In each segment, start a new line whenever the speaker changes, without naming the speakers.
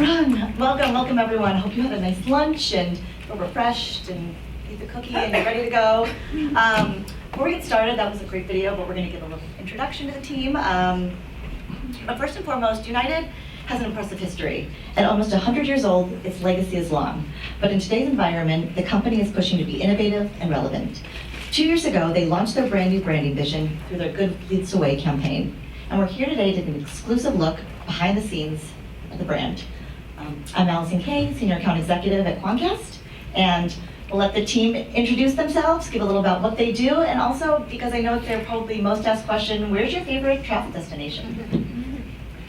Everyone, welcome everyone. Hope you had a nice lunch and feel refreshed and eat the cookie and you're ready to go. Before we get started, that was a great video, but we're going to give a little introduction to the team. But first and foremost, United has an impressive history. At almost 100 years old, its legacy is long. But in today's environment, the company is pushing to be innovative and relevant. 2 years ago, they launched their brand new branding vision through their Good Leads the Way campaign. And we're here today to give an exclusive look behind the scenes of the brand. I'm Allison, Kaye, Senior Account Executive at Quantcast, and we'll let the team introduce themselves, give a little about what they do, and also, because I know they're probably most asked question, where's your favorite travel destination?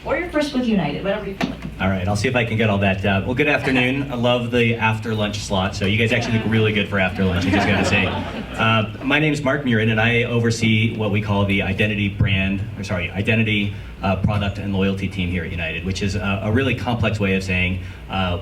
Or your first with United, whatever you feel like.
All right, I'll see if I can get all that. Well, good afternoon. I love the after lunch slot, so you guys actually look really good for after lunch, I just gotta say. My name is Mark Muren, and I oversee what we call the identity product and loyalty team here at United, which is a really complex way of saying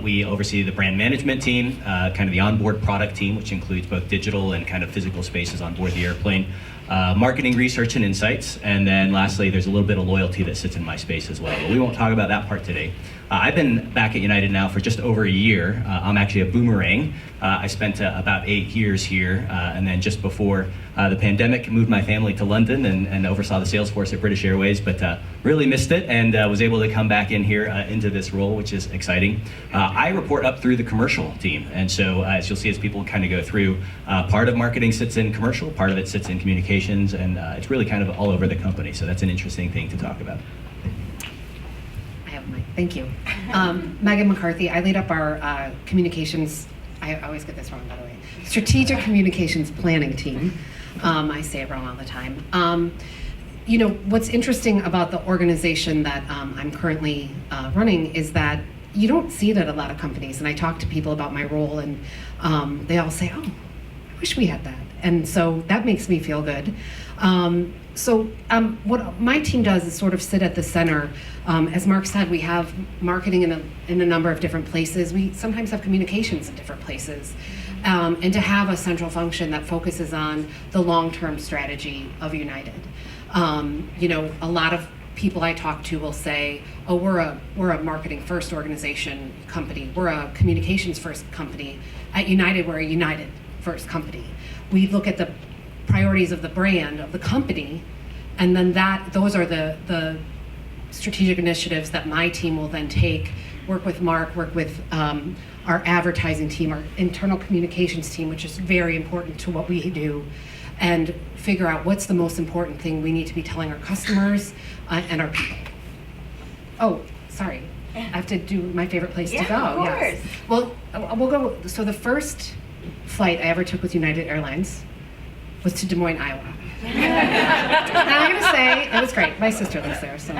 we oversee the brand management team, kind of the onboard product team, which includes both digital and kind of physical spaces on board the airplane, marketing, research, and insights, and then lastly, there's a little bit of loyalty that sits in my space as well, but we won't talk about that part today. I've been back at United now for just over a year. I'm actually a boomerang. I spent about 8 years here, and then just before the pandemic, moved my family to London and oversaw the sales force at British Airways, but really missed it and was able to come back in here into this role, which is exciting. I report up through the commercial team, and so as you'll see as people kind of go through, part of marketing sits in commercial, part of it sits in communications, and it's really kind of all over the company, so that's an interesting thing to talk about.
Thank you. Megan McCarthy, I lead up our communications, I always get this wrong by the way, strategic communications planning team. I say it wrong all the time. You know, what's interesting about the organization that I'm currently running is that you don't see it at a lot of companies, and I talk to people about my role and they all say, oh, I wish we had that. And so that makes me feel good. What my team does is sort of sit at the center. As Mark said, we have marketing in a number of different places. We sometimes have communications in different places. And to have a central function that focuses on the long-term strategy of United. You know, a lot of people I talk to will say, oh, we're a marketing first organization company. We're a communications first company. At United, we're a United first company. We look at the priorities of the brand, of the company, and then those are the strategic initiatives that my team will then take, work with Mark, work with our advertising team, our internal communications team, which is very important to what we do, and figure out what's the most important thing we need to be telling our customers and our people. Oh, sorry. I have to do my favorite place to go.
Of course.
Yes. Well, we'll go. So the first flight I ever took with United Airlines was to Des Moines, Iowa. And I'm gonna say, it was great. My sister lives there, so.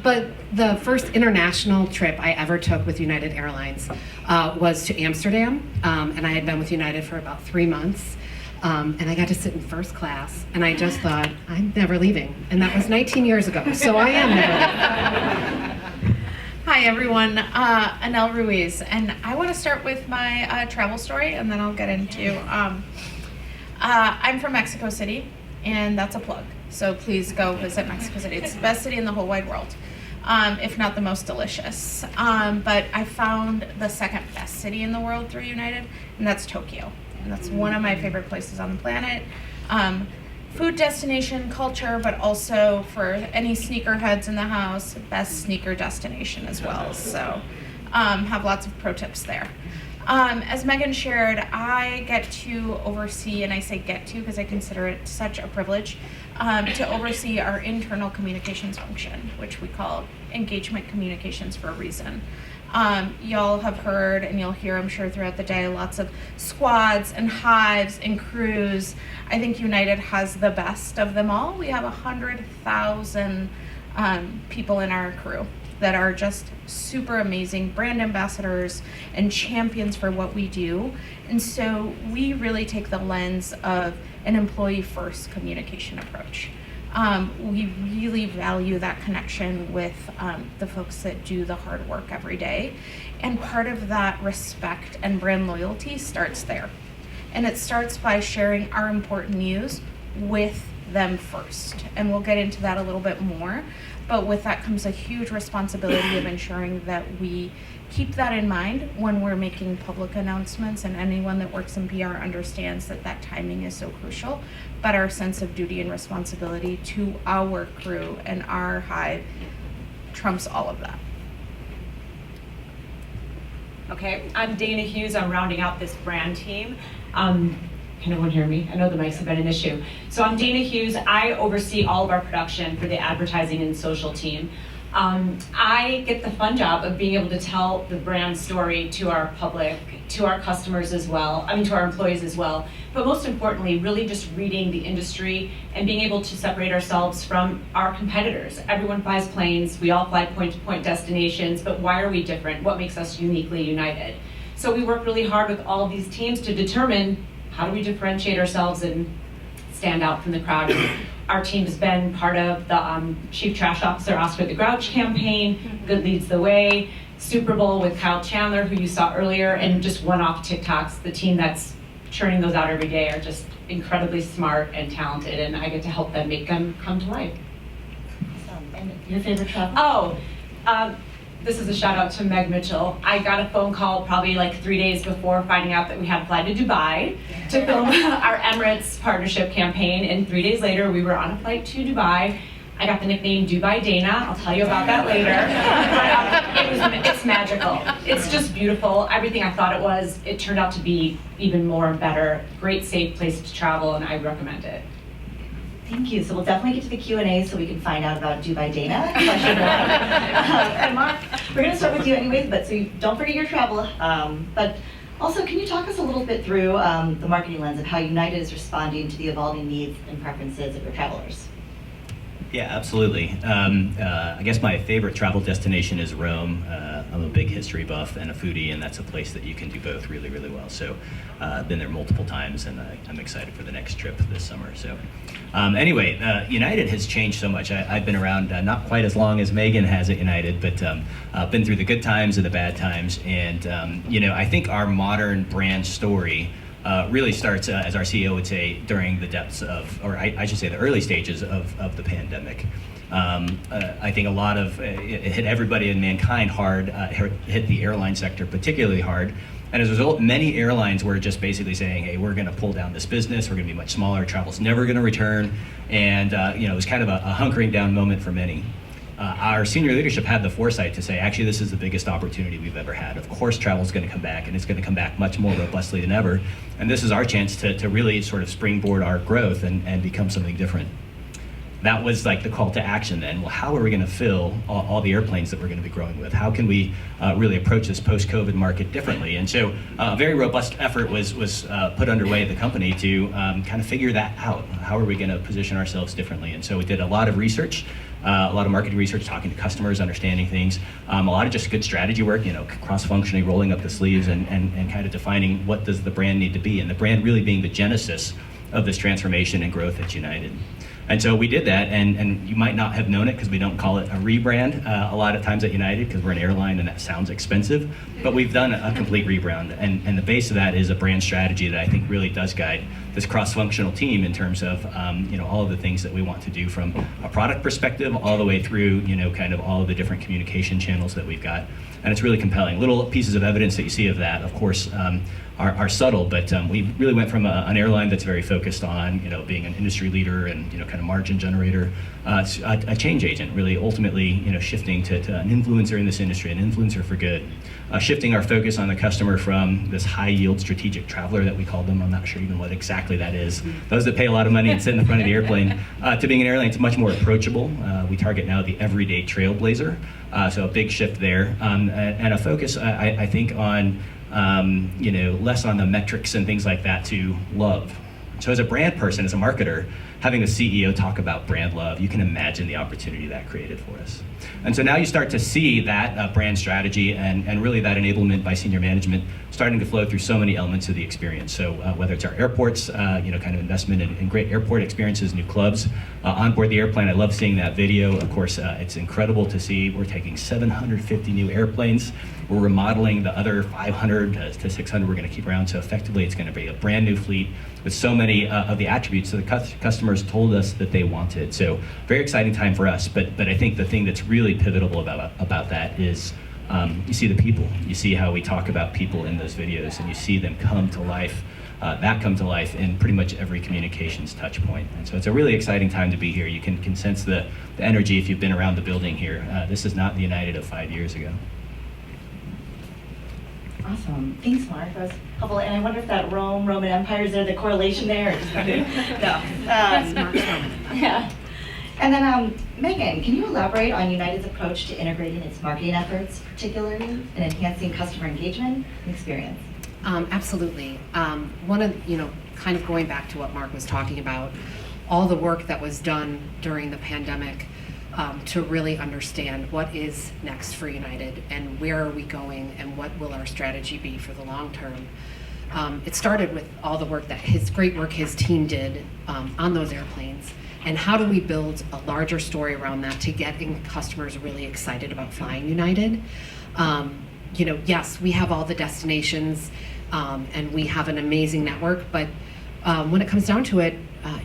But the first international trip I ever took with United Airlines was to Amsterdam, and I had been with United for about 3 months. And I got to sit in first class, and I just thought, I'm never leaving. And that was 19 years ago, so I am never leaving.
Hi everyone, Anel Ruiz, and I want to start with my travel story, and then I'll get into, I'm from Mexico City, and that's a plug, so please go visit Mexico City. It's the best city in the whole wide world, if not the most delicious, but I found the second best city in the world through United, and that's Tokyo, and that's one of my favorite places on the planet. Food destination, culture, but also for any sneakerheads in the house, best sneaker destination as well. So have lots of pro tips there. As Megan shared, I get to oversee, and I say get to because I consider it such a privilege, to oversee our internal communications function, which we call engagement communications for a reason. Y'all have heard, and you'll hear, I'm sure, throughout the day, lots of squads and hives and crews. I think United has the best of them all. We have 100,000 people in our crew that are just super amazing brand ambassadors and champions for what we do. And so we really take the lens of an employee-first communication approach. We really value that connection with the folks that do the hard work every day. And part of that respect and brand loyalty starts there. And it starts by sharing our important news with them first. And we'll get into that a little bit more. But with that comes a huge responsibility of ensuring that we keep that in mind when we're making public announcements, and anyone that works in PR understands that that timing is so crucial. But our sense of duty and responsibility to our crew and our hive trumps all of that.
Okay, I'm Dana Hughes. I'm rounding out this brand team. Can everyone hear me? I know the mics have been an issue. So I'm Dana Hughes. I oversee all of our production for the advertising and social team. I get the fun job of being able to tell the brand story to our public, to our customers as well, to our employees as well. But most importantly, really just reading the industry and being able to separate ourselves from our competitors. Everyone flies planes, we all fly point-to-point destinations, but why are we different? What makes us uniquely United? So we work really hard with all of these teams to determine how do we differentiate ourselves and stand out from the crowd. Our team has been part of the Chief Trash Officer Oscar the Grouch campaign, Good Leads the Way, Super Bowl with Kyle Chandler, who you saw earlier, and just one-off TikToks. The team that's churning those out every day are just incredibly smart and talented, and I get to help them make them come to life.
Awesome. And your favorite travel?
This is a shout out to Meg Mitchell. I got a phone call probably like 3 days before finding out that we had to fly to Dubai to film our Emirates partnership campaign, and 3 days later we were on a flight to Dubai. I got the nickname Dubai Dana. I'll tell you about that later. But, it's magical. It's just beautiful. Everything I thought it was, it turned out to be even more and better. Great, safe place to travel, and I recommend it.
Thank you. So we'll definitely get to the Q&A so we can find out about Dubai Dana. Question one. And Mark, we're going to start with you anyways, but so you don't forget your travel. But also, can you talk us a little bit through the marketing lens of how United is responding to the evolving needs and preferences of your travelers?
Yeah, absolutely. I guess my favorite travel destination is Rome. I'm a big history buff and a foodie, and that's a place that you can do both really, really well. So I've been there multiple times, and I'm excited for the next trip this summer. So anyway, United has changed so much. I've been around not quite as long as Megan has at United, but been through the good times and the bad times. And I think our modern brand story really starts, as our CEO would say, during the depths of, or I should say the early stages of the pandemic. I think a lot of, it hit everybody in mankind hard, hit the airline sector particularly hard. And as a result, many airlines were just basically saying, hey, we're gonna pull down this business, we're gonna be much smaller, travel's never gonna return. And it was kind of a hunkering down moment for many. Our senior leadership had the foresight to say, actually, this is the biggest opportunity we've ever had. Of course, travel is going to come back, and it's going to come back much more robustly than ever. And this is our chance to really sort of springboard our growth and become something different. That was like the call to action then. Well, how are we going to fill all the airplanes that we're going to be growing with? How can we really approach this post-COVID market differently? And so a very robust effort was put underway at the company to kind of figure that out. How are we going to position ourselves differently? And so we did a lot of research, a lot of marketing research, talking to customers, understanding things, a lot of just good strategy work, cross-functionally rolling up the sleeves and kind of defining what does the brand need to be, and the brand really being the genesis of this transformation and growth at United. And so we did that, and you might not have known it because we don't call it a rebrand a lot of times at United because we're an airline and that sounds expensive, but we've done a complete rebrand, and the base of that is a brand strategy that I think really does guide this cross-functional team in terms of all of the things that we want to do from a product perspective all the way through kind of all of the different communication channels that we've got. And it's really compelling. Little pieces of evidence that you see of that, of course, are subtle, but we really went from an airline that's very focused on being an industry leader and kind of margin generator, a change agent, really ultimately shifting to an influencer in this industry, an influencer for good, shifting our focus on the customer from this high yield strategic traveler that we call them. I'm not sure even what exactly that is. Those that pay a lot of money and sit in the front of the airplane, to being an airline that's much more approachable. We target now the everyday trailblazer, so a big shift there, and a focus I think on less on the metrics and things like that to love. So as a brand person, as a marketer, having the CEO talk about brand love, you can imagine the opportunity that created for us. And so now you start to see that brand strategy and really that enablement by senior management starting to flow through so many elements of the experience. So whether it's our airports, kind of investment in great airport experiences, new clubs, on board the airplane. I love seeing that video. Of course, it's incredible to see. We're taking 750 new airplanes. We're remodeling the other 500 to 600 we're going to keep around. So effectively, it's going to be a brand new fleet with so many of the attributes so the customer customers told us that they wanted. So very exciting time for us. But I think the thing that's really pivotal about that is you see the people. You see how we talk about people in those videos, and you see them come to life. That come to life in pretty much every communications touch point. And so it's a really exciting time to be here. You can sense the energy if you've been around the building here. This is not the United of 5 years ago.
Awesome. Thanks, Mark. That was helpful. And I wonder if that Roman Empire, is there the correlation there? Or just, no.
Yes, Mark's Roman.
Yeah. And then, Megan, can you elaborate on United's approach to integrating its marketing efforts, particularly in enhancing customer engagement and experience?
Absolutely. One of, kind of going back to what Mark was talking about, all the work that was done during the pandemic to really understand what is next for United and where are we going and what will our strategy be for the long term. It started with all the work that great work his team did on those airplanes, and how do we build a larger story around that to get customers really excited about flying United. Yes, we have all the destinations and we have an amazing network, but when it comes down to it,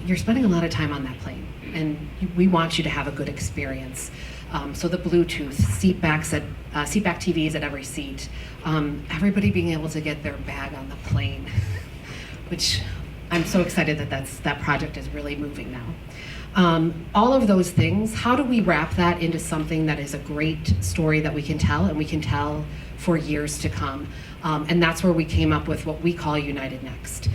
you're spending a lot of time on that plane, and we want you to have a good experience. So the Bluetooth, seatback TVs at every seat, everybody being able to get their bag on the plane, which I'm so excited that project is really moving now. All of those things, how do we wrap that into something that is a great story that we can tell, and we can tell for years to come? And that's where we came up with what we call United Next.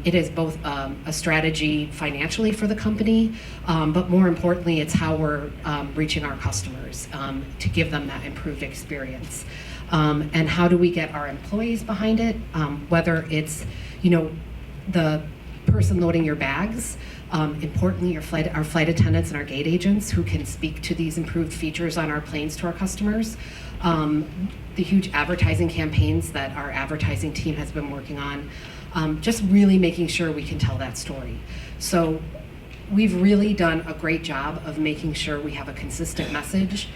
It is both a strategy financially for the company, but more importantly, it's how we're reaching our customers to give them that improved experience. And how do we get our employees behind it, whether it's, the person loading your bags, importantly, our flight attendants and our gate agents who can speak to these improved features on our planes to our customers, the huge advertising campaigns that our advertising team has been working on, just really making sure we can tell that story. So we've really done a great job of making sure we have a consistent message.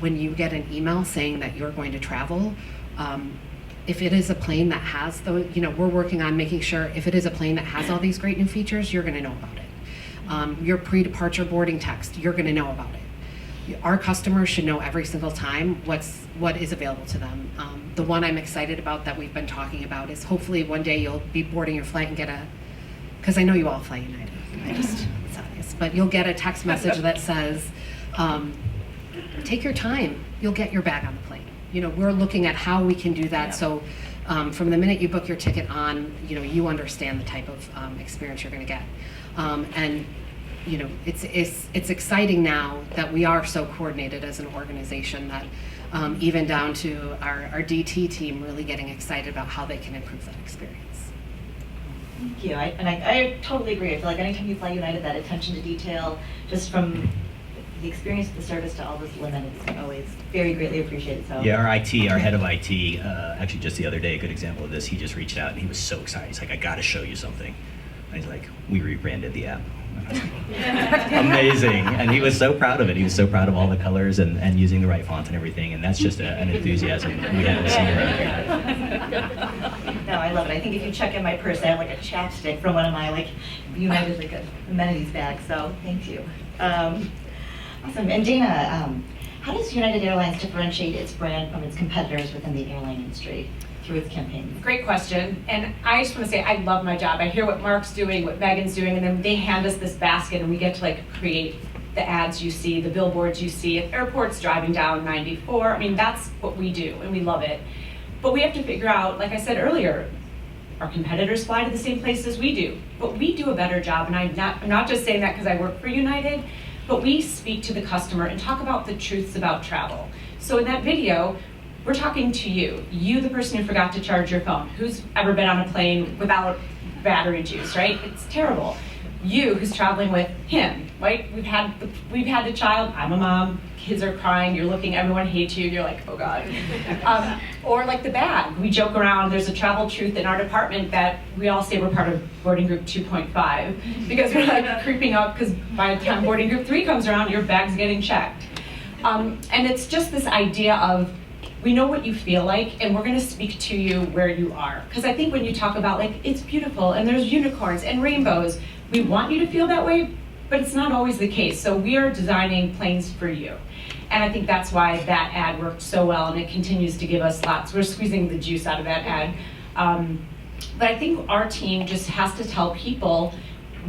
When you get an email saying that you're going to travel, if it is a plane that has we're working on making sure if it is a plane that has all these great new features, you're going to know about it. Your pre-departure boarding text, you're going to know about it. Our customers should know every single time what is available to them. The one I'm excited about that we've been talking about is hopefully one day you'll be boarding your flight and because I know you all fly United, it's obvious, but you'll get a text message that says, take your time, you'll get your bag on the plane. We're looking at how we can do that. Yeah. So from the minute you book your ticket on, you understand the type of experience you're going to get. And it's exciting now that we are so coordinated as an organization that even down to our DT team really getting excited about how they can improve that experience.
Thank you. I totally agree. I feel like anytime you fly United, that attention to detail, just from the experience of the service to all this limit, is always very greatly appreciated. So
yeah, our head of IT, actually just the other day, a good example of this, he just reached out and he was so excited. He's like, I got to show you something. And he's like, we rebranded the app. Amazing. And he was so proud of it. He was so proud of all the colors and using the right font and everything. And that's just an enthusiasm we haven't seen around here.
No, I love it. I think if you check in my purse, I have like a chapstick from one of my United amenities bags. So thank you. Awesome. And Dana, how does United Airlines differentiate its brand from its competitors within the airline industry through its campaigns?
Great question. And I just want to say I love my job. I hear what Mark's doing, what Megan's doing, and then they hand us this basket and we get to create the ads you see, the billboards you see at airports driving down 94. I mean, that's what we do and we love it. But we have to figure out, like I said earlier, our competitors fly to the same places we do, but we do a better job. And I'm not just saying that because I work for United, but we speak to the customer and talk about the truths about travel. So in that video, we're talking to you, the person who forgot to charge your phone. Who's ever been on a plane without battery juice, right? It's terrible. You, who's traveling with him, right? We've had the child. I'm a mom. Kids are crying. You're looking. Everyone hates you. You're like, oh God. Or the bag. We joke around. There's a travel truth in our department that we all say we're part of boarding group 2.5 because we're creeping up because by the time boarding group 3 comes around, your bag's getting checked. And it's just this idea of we know what you feel like, and we're going to speak to you where you are. Because I think when you talk about it's beautiful and there's unicorns and rainbows, we want you to feel that way, but it's not always the case. So we are designing planes for you. And I think that's why that ad worked so well, and it continues to give us lots. We're squeezing the juice out of that ad. But I think our team just has to tell people,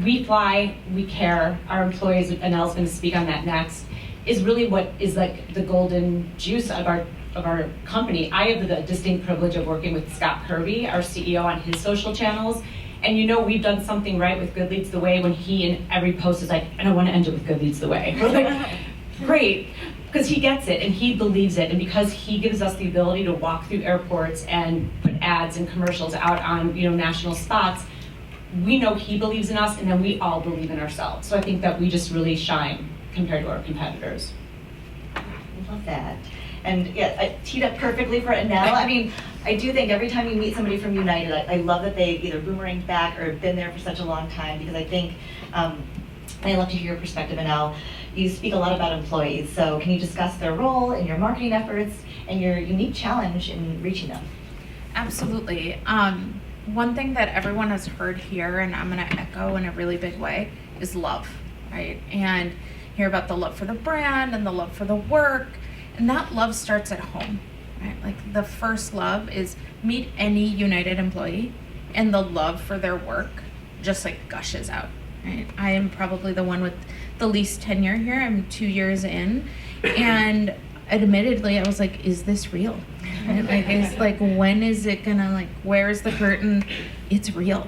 we fly, we care. Our employees, Anel's going to speak on that next, is really what is like the golden juice of our company. I have the distinct privilege of working with Scott Kirby, our CEO, on his social channels. And you know we've done something right with Good Leads the Way when he in every post is like, and I want to end it with Good Leads the Way. We're like, great, because he gets it and he believes it, and because he gives us the ability to walk through airports and put ads and commercials out on national spots, we know he believes in us, and then we all believe in ourselves. So I think that we just really shine compared to our competitors.
I love that. And yeah, I teed up perfectly for Anel. I mean, I do think every time you meet somebody from United, I love that they either boomeranged back or have been there for such a long time, because I think, and I'd love to hear your perspective, Anel. You speak a lot about employees, so can you discuss their role in your marketing efforts and your unique challenge in reaching them?
Absolutely. One thing that everyone has heard here, and I'm going to echo in a really big way, is love, right? And hear about the love for the brand and the love for the work, and that love starts at home, right? Like the first love is meet any United employee, and the love for their work just like gushes out, right? I am probably the one with the least tenure here. I'm 2 years in, and admittedly, I was like, is this real? Right? Like, it's like, when is it gonna, like, where's the curtain? It's real.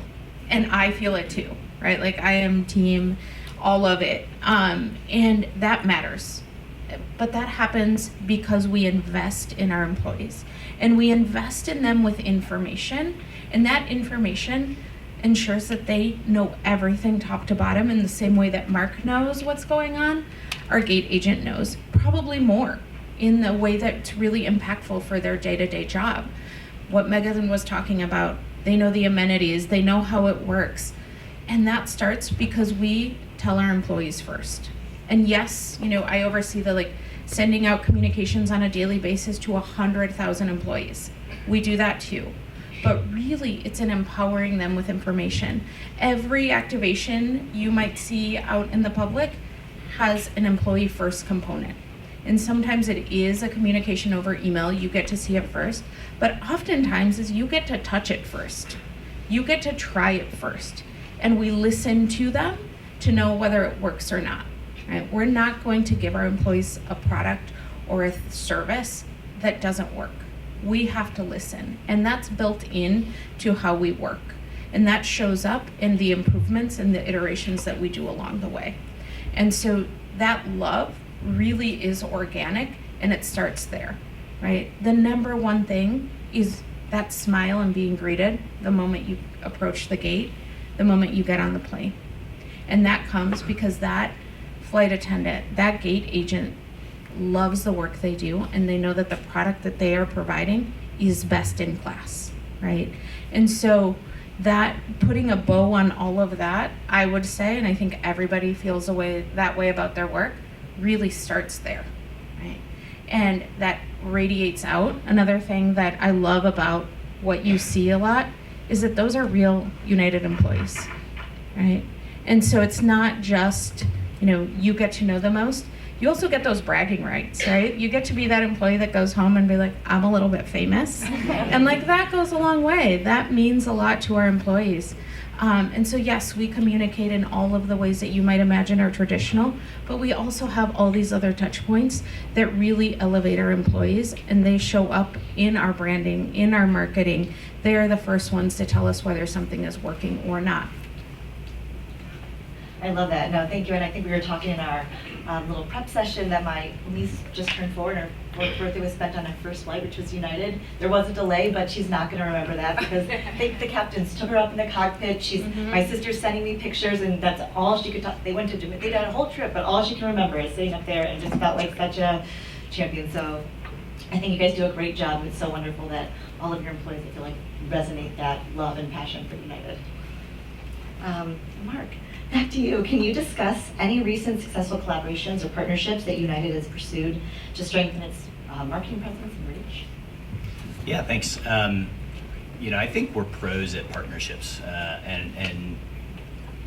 And I feel it too, right? Like, I am team all of it. And that matters. But that happens because we invest in our employees. And we invest in them with information. And that information ensures that they know everything top to bottom in the same way that Mark knows what's going on. Our gate agent knows, probably more, in the way that's really impactful for their day-to-day job. What Megan was talking about, they know the amenities, they know how it works. And that starts because we tell our employees first. And yes, I oversee the sending out communications on a daily basis to 100,000 employees. We do that too. But really, it's in empowering them with information. Every activation you might see out in the public has an employee first component. And sometimes it is a communication over email, you get to see it first, but oftentimes is you get to touch it first. You get to try it first. And we listen to them to know whether it works or not. Right? We're not going to give our employees a product or a service that doesn't work. We have to listen, and that's built in to how we work. And that shows up in the improvements and the iterations that we do along the way. And so that love really is organic, and it starts there, right? The number one thing is that smile and being greeted the moment you approach the gate, the moment you get on the plane. And that comes because that flight attendant, that gate agent loves the work they do, and they know that the product that they are providing is best in class, right? And so that putting a bow on all of that, I would say, and I think everybody feels that way about their work, really starts there, right? And that radiates out. Another thing that I love about what you see a lot is that those are real United employees, right? And so it's not just, you get to know the most. You also get those bragging rights, right? You get to be that employee that goes home and be like, I'm a little bit famous. And that goes a long way. That means a lot to our employees. And so yes, we communicate in all of the ways that you might imagine are traditional, but we also have all these other touch points that really elevate our employees, and they show up in our branding, in our marketing. They are the first ones to tell us whether something is working or not.
I love that. No, thank you. And I think we were talking in our little prep session that my niece just turned 4 and her 4th birthday was spent on her first flight, which was United. There was a delay, but she's not going to remember that because the captains took her up in the cockpit. My sister's sending me pictures, and that's all she could talk. They went to Jamaica. They did a whole trip, but all she can remember is sitting up there and just felt like such a champion. So I think you guys do a great job. It's so wonderful that all of your employees, I feel like, resonate that love and passion for United. Mark, back to you. Can you discuss any recent successful collaborations or partnerships that United has pursued to strengthen its marketing presence and reach?
Yeah, thanks. I think we're pros at partnerships, and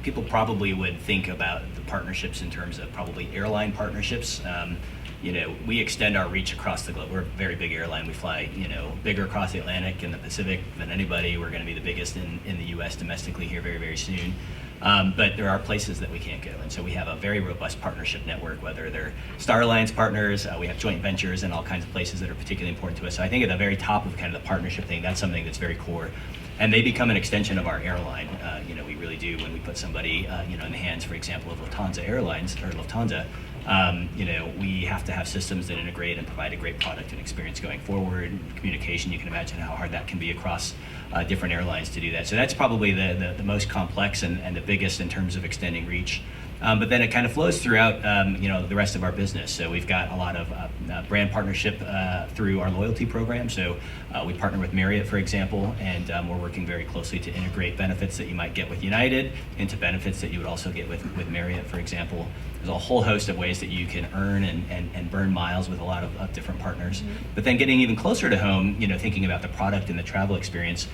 people probably would think about the partnerships in terms of probably airline partnerships. We extend our reach across the globe. We're a very big airline. We fly, bigger across the Atlantic and the Pacific than anybody. We're going to be the biggest in the U.S. domestically here very, very soon. But there are places that we can't go. And so we have a very robust partnership network, whether they're Star Alliance partners, we have joint ventures in all kinds of places that are particularly important to us. So I think at the very top of kind of the partnership thing, that's something that's very core. And they become an extension of our airline. We really do when we put somebody, in the hands, for example, of Lufthansa Airlines or Lufthansa. We have to have systems that integrate and provide a great product and experience going forward. Communication, you can imagine how hard that can be across different airlines to do that. So that's probably the most complex and the biggest in terms of extending reach. But then it kind of flows throughout, the rest of our business. So we've got a lot of brand partnership through our loyalty program. So we partner with Marriott, for example, and we're working very closely to integrate benefits that you might get with United into benefits that you would also get with Marriott, for example. There's a whole host of ways that you can earn and burn miles with a lot of different partners. Mm-hmm. But then getting even closer to home, thinking about the product and the travel experience,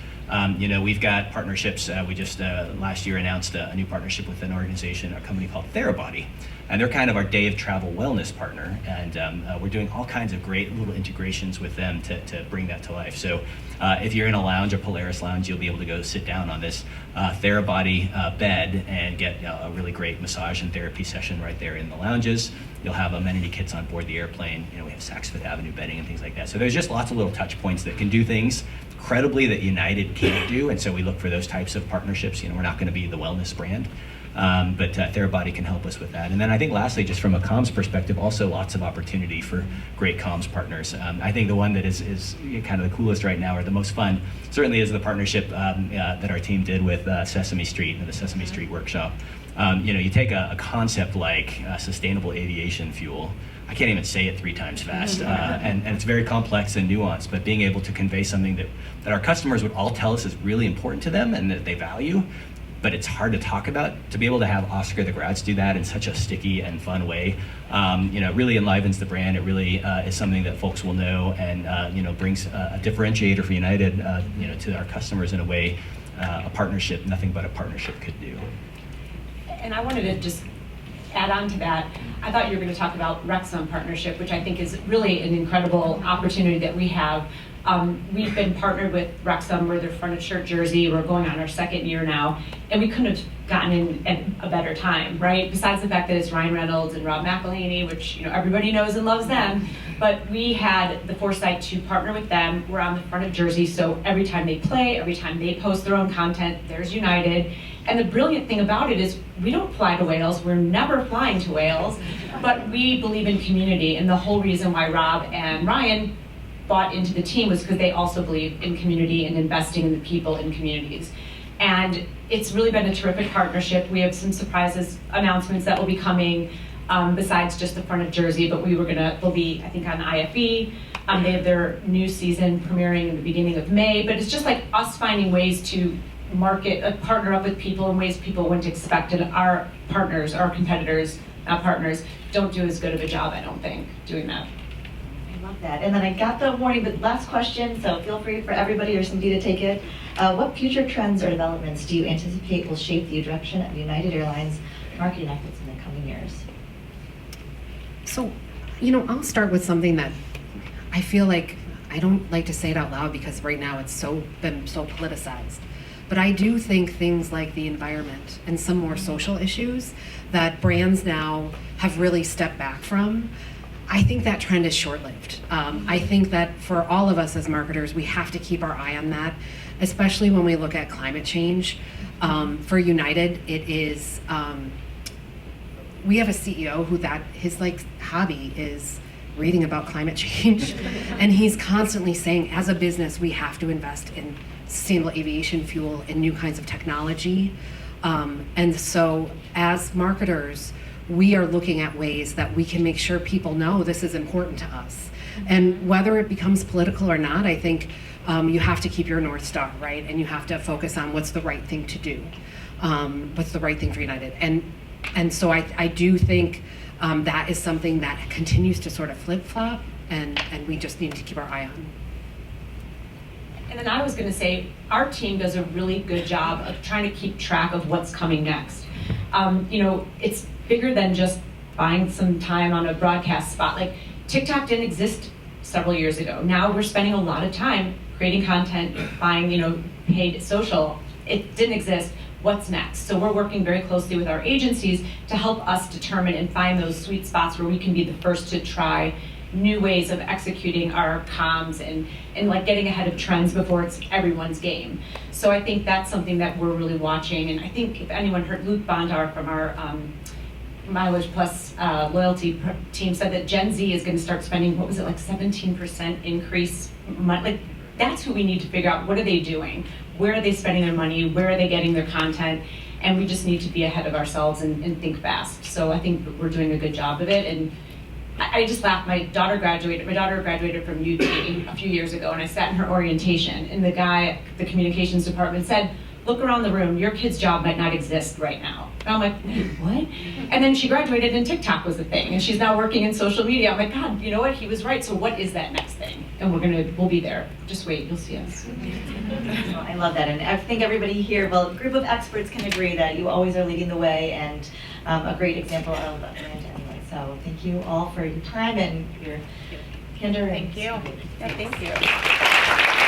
we've got partnerships. We just last year announced a new partnership with an organization, a company called Therabody. And they're kind of our day of travel wellness partner. And we're doing all kinds of great little integrations with them to bring that to life. So if you're in a lounge, a Polaris lounge, you'll be able to go sit down on this Therabody bed and get a really great massage and therapy session right there in the lounges. You'll have amenity kits on board the airplane. We have Saks Fifth Avenue bedding and things like that. So there's just lots of little touch points that can do things credibly that United can't do. And so we look for those types of partnerships. We're not going to be the wellness brand. But Therabody can help us with that. And then I think lastly, just from a comms perspective, also lots of opportunity for great comms partners. I think the one that is kind of the coolest right now, or the most fun, certainly is the partnership that our team did with Sesame Street and the Sesame Street Workshop. You take a concept like sustainable aviation fuel. I can't even say it 3 times fast, and it's very complex and nuanced, but being able to convey something that our customers would all tell us is really important to them and that they value, but it's hard to talk about. To be able to have Oscar the Grouch do that in such a sticky and fun way, really enlivens the brand. It really is something that folks will know and brings a differentiator for United, to our customers in a way a partnership, nothing but a partnership could do.
And I wanted to just add on to that. I thought you were going to talk about Wrexham partnership, which I think is really an incredible opportunity that we have. We've been partnered with Wrexham. We're their front of shirt jersey. We're going on our 2nd year now, and we couldn't have gotten in at a better time, right? Besides the fact that it's Ryan Reynolds and Rob McElhenney, which everybody knows and loves them, but we had the foresight to partner with them. We're on the front of jerseys, so every time they play, every time they post their own content, there's United. And the brilliant thing about it is we don't fly to Wales. We're never flying to Wales, but we believe in community, and the whole reason why Rob and Ryan bought into the team was because they also believe in community and investing in the people in communities. And it's really been a terrific partnership. We have some announcements that will be coming besides just the front of jersey, but they'll be, I think, on IFE. They have their new season premiering in the beginning of May, but it's just like us finding ways to partner up with people in ways people wouldn't expect. And our partners, our competitors, not partners, don't do as good of a job, I don't think, doing that.
Love that. And then I got the warning, but last question, so feel free for everybody or somebody to take it. What future trends or developments do you anticipate will shape the direction of United Airlines marketing efforts in the coming years?
So, I'll start with something that I feel like I don't like to say it out loud because right now it's been so politicized. But I do think things like the environment and some more social issues that brands now have really stepped back from, I think that trend is short-lived. I think that for all of us as marketers, we have to keep our eye on that, especially when we look at climate change. For United, it is, we have a CEO who his hobby is reading about climate change. And he's constantly saying, as a business, we have to invest in sustainable aviation fuel and new kinds of technology. And so as marketers, we are looking at ways that we can make sure people know this is important to us. And whether it becomes political or not, I think you have to keep your North Star, right? And you have to focus on what's the right thing to do. What's the right thing for United. And so I do think that is something that continues to sort of flip-flop, and we just need to keep our eye on.
And then I was going to say, our team does a really good job of trying to keep track of what's coming next. It's bigger than just buying some time on a broadcast spot. Like TikTok didn't exist several years ago. Now we're spending a lot of time creating content, buying, paid social. It didn't exist. What's next? So we're working very closely with our agencies to help us determine and find those sweet spots where we can be the first to try new ways of executing our comms and like getting ahead of trends before it's everyone's game. So I think that's something that we're really watching. And I think if anyone heard, Luke Bondar from our Mileage Plus loyalty team said that Gen Z is going to start spending, 17% increase. Like that's who we need to figure out. What are they doing? Where are they spending their money? Where are they getting their content? And we just need to be ahead of ourselves and think fast. So I think we're doing a good job of it. And I just laughed. My daughter graduated from UT a few years ago, and I sat in her orientation, and the guy at the communications department said, "Look around the room, your kid's job might not exist right now." And I'm like, wait, what? And then she graduated and TikTok was the thing, and she's now working in social media. I'm like, God, you know what? He was right. So what is that next thing? And we'll be there. Just wait, you'll see us.
Well, I love that, and I think everybody here, a group of experts can agree that you always are leading the way and a great example of a brand anyway. So thank you all for your time and your candor.
Thank you. Yeah, thank you.